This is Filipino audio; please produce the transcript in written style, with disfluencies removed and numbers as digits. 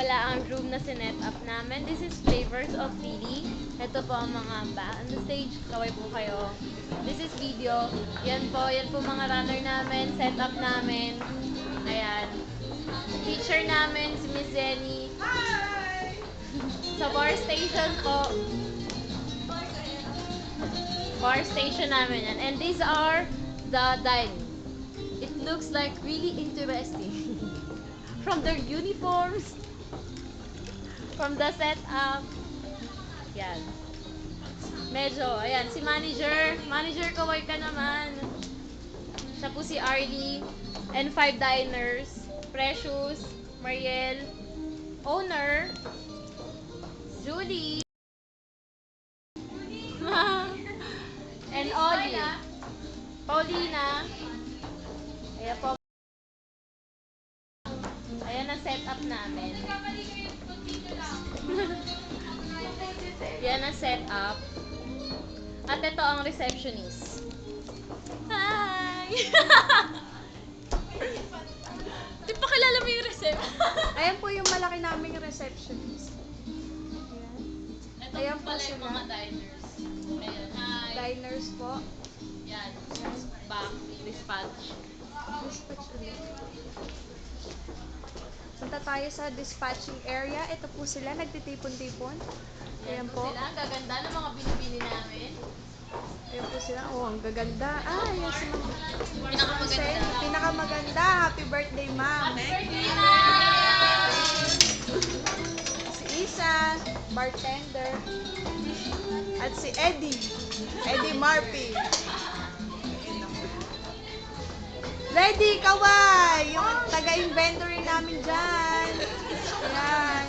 pala ang room na sinet up namin. This is Flavors of Lily. Ito po ang mga back on the stage. Kaway po kayo. This is video. Yan po mga runner namin, setup namin. Ayan. Teacher namin, si Miss Jenny. Hi! Sa bar station po. Bar station namin yan. And these are the dining. It looks like really interesting. From their uniforms, from the setup. Yan. Medyo, ayan, si manager. Manager, kaway ka naman. Siya po si Arlie. And 5 diners. Precious, Mariel, owner, Julie, and Ollie. Paulina. Ayan po. Ayan ang setup namin. Yan ang setup. At ito ang receptionist. Hi! Di pa kilala mo yung receptionist? Ayan po yung malaki naming receptionist. Ito Ayan po pala yung sila. mga diners. Ayan, hi. Diners po. Yan. Back, dispatch. Dispatch ulit. Punta tayo sa dispatching area. Ito po sila, nagtitipon-tipon. Ayan po. Sila, ang gaganda ng mga binibini namin. Ayan po sila. Oh, ang gaganda. Ah, yes, ma'am. Pinakamaganda. Pinakamaganda. Happy birthday, ma'am. Birthday na! Si Isa, bartender. At si Eddie. Eddie Murphy. Ready, kaway! Yung taga-inventory namin dyan. Ayan.